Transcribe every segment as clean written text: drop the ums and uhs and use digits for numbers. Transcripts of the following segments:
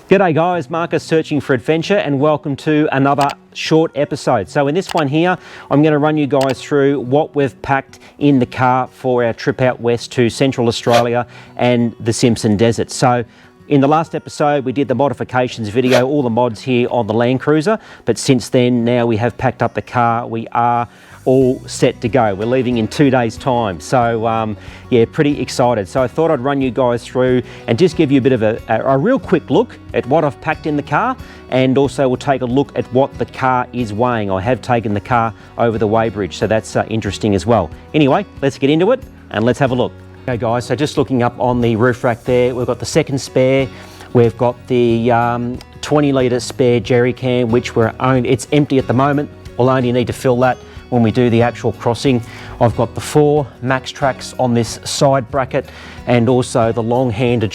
G'day guys, Marcus Searching for Adventure, and welcome to another short episode. So in this one here, I'm going to run you guys through what we've packed in the car for our trip out west to Central Australia and the Simpson Desert. So in the last episode, we did the modifications video, all the mods here on the Land Cruiser, but since then, now we have packed up the car. We are all set to go. We're leaving in 2 days time. So yeah, pretty excited. So I thought I'd run you guys through and just give you a bit of a real quick look at what I've packed in the car, and also we'll take a look at what the car is weighing. I have taken the car over the weighbridge, so that's interesting as well. Anyway, let's get into it and let's have a look. Okay guys, so just looking up on the roof rack there, we've got the second spare. We've got the 20 litre spare jerry can, which it's empty at the moment. We'll only need to fill that when we do the actual crossing. I've got the 4 Max Tracks on this side bracket, and also the long-handled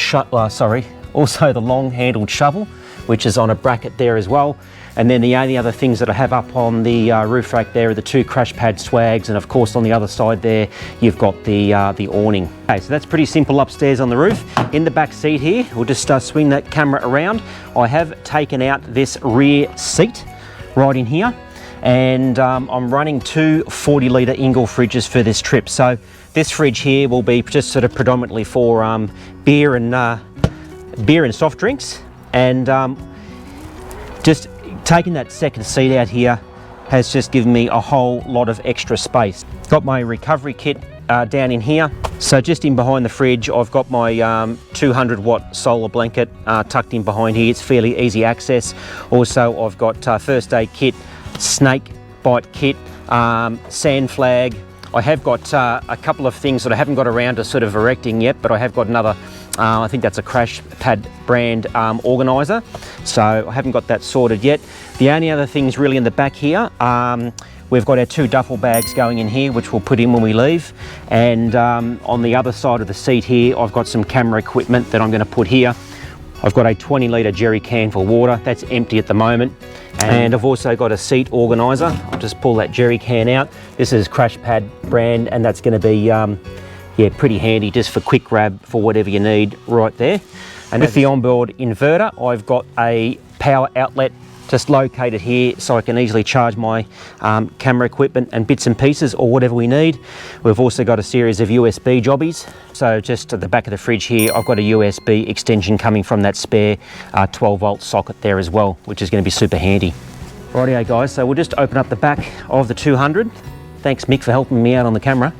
shovel, which is on a bracket there as well. And then the only other things that I have up on the roof rack there are the 2 crash pad swags, and of course on the other side there you've got the awning. Okay, so that's pretty simple upstairs on the roof. In the back seat here, we'll just swing that camera around. I have taken out this rear seat right in here, and I'm running 2 40 litre Ingall fridges for this trip. So this fridge here will be just sort of predominantly for beer and soft drinks, and just taking that second seat out here has just given me a whole lot of extra space. Got my recovery kit down in here. So just in behind the fridge, I've got my 200 watt solar blanket tucked in behind here. It's fairly easy access. Also, I've got first aid kit, snake bite kit, sand flag. I have got a couple of things that I haven't got around to sort of erecting yet, but I have got another, I think that's a Crash Pad brand organiser. So I haven't got that sorted yet. The only other things really in the back here, we've got our 2 duffel bags going in here, which we'll put in when we leave. And on the other side of the seat here, I've got some camera equipment that I'm going to put here. I've got a 20 litre jerry can for water, that's empty at the moment. And I've also got a seat organiser. I'll just pull that jerry can out. This is Crash Pad brand, and that's going to be yeah, pretty handy just for quick grab for whatever you need right there. And with the onboard inverter, I've got a power outlet just located here, so I can easily charge my camera equipment and bits and pieces or whatever we need. We've also got a series of USB jobbies. So just at the back of the fridge here, I've got a USB extension coming from that spare 12 volt socket there as well, which is going to be super handy. Rightio guys, so we'll just open up the back of the 200. Thanks Mick for helping me out on the camera.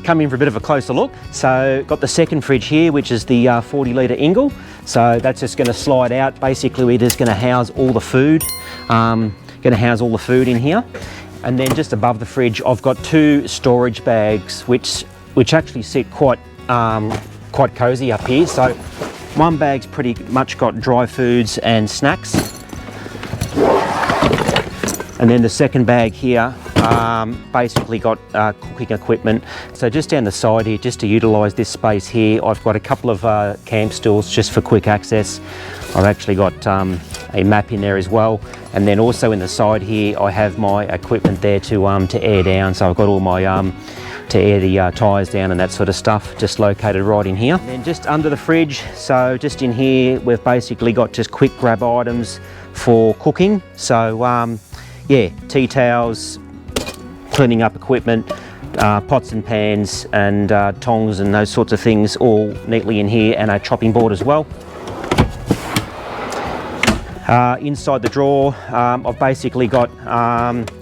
Come in for a bit of a closer look. So got the second fridge here, which is the 40 litre Ingall. So that's just going to slide out. Basically we're just going to house all the food. Going to house all the food in here. And then just above the fridge, I've got 2 storage bags, which actually sit quite cozy up here. So one bag's pretty much got dry foods and snacks. And then the second bag here basically got cooking equipment. So just down the side here, just to utilise this space here, I've got a couple of camp stools just for quick access. I've actually got a map in there as well. And then also in the side here, I have my equipment there to air down. So I've got all my to air the tyres down and that sort of stuff, just located right in here. And then just under the fridge, so just in here, we've basically got just quick grab items for cooking. So yeah, tea towels, cleaning up equipment, pots and pans and tongs and those sorts of things all neatly in here, and a chopping board as well. Inside the drawer, I've basically got,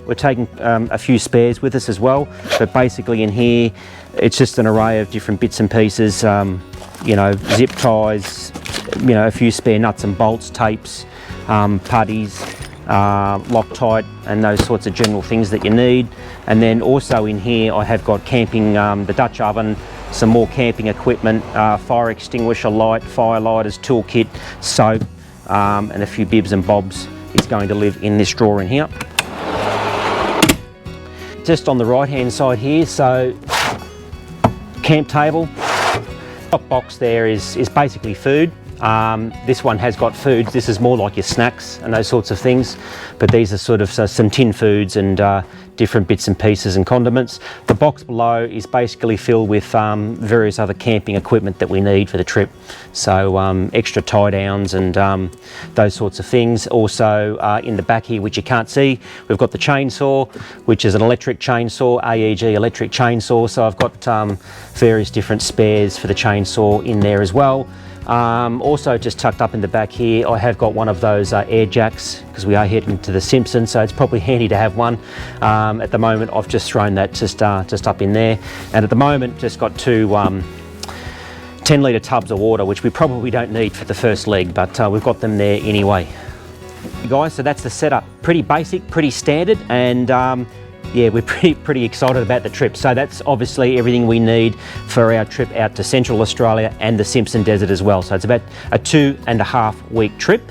we're taking a few spares with us as well, but basically in here it's just an array of different bits and pieces, you know, zip ties, you know, a few spare nuts and bolts, tapes, putties, Loctite and those sorts of general things that you need. And then also in here I have got camping, the Dutch oven, some more camping equipment, fire extinguisher light, fire lighters, toolkit, soap, and a few bibs and bobs is going to live in this drawer in here. Just on the right hand side here, so camp table. Top box there is basically food. This one has got foods. This is more like your snacks and those sorts of things, but these are sort of some tin foods and different bits and pieces and condiments. The box below is basically filled with various other camping equipment that we need for the trip. So extra tie downs and those sorts of things. Also in the back here, which you can't see, we've got the chainsaw, which is an electric chainsaw, AEG electric chainsaw. So I've got various different spares for the chainsaw in there as well. Also just tucked up in the back here, I have got one of those air jacks because we are heading to the Simpsons, so it's probably handy to have one. At the moment I've just thrown that just up in there, and at the moment just got two 10-litre tubs of water, which we probably don't need for the first leg, but we've got them there anyway. Guys, so that's the setup. Pretty basic, pretty standard, and yeah, we're pretty excited about the trip. So that's obviously everything we need for our trip out to Central Australia and the Simpson Desert as well. So it's about a 2.5 week trip.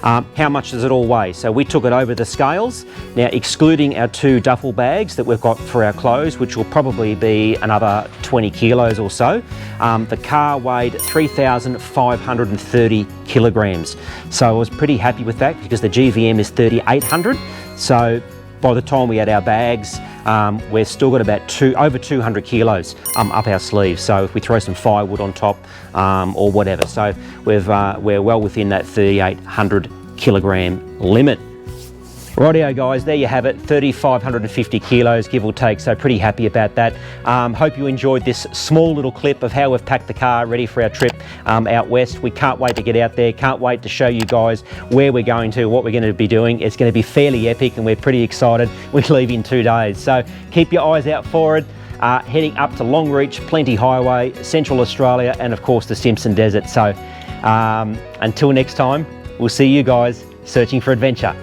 How much does it all weigh? So we took it over the scales. Now, excluding our 2 duffel bags that we've got for our clothes, which will probably be another 20 kilos or so, the car weighed 3,530 kilograms. So I was pretty happy with that because the GVM is 3,800. So by the time we had our bags, we've still got about over 200 kilos up our sleeves. So if we throw some firewood on top or whatever, so we're well within that 3,800 kilogram limit. Rightio guys, there you have it, 3,550 kilos give or take, so pretty happy about that. Hope you enjoyed this small little clip of how we've packed the car ready for our trip out west. We can't wait to get out there, can't wait to show you guys where we're going to, what we're going to be doing. It's going to be fairly epic and we're pretty excited. We leave in 2 days, so keep your eyes out for it. Heading up to Longreach, Plenty Highway, Central Australia, and of course the Simpson Desert. So until next time, we'll see you guys searching for adventure.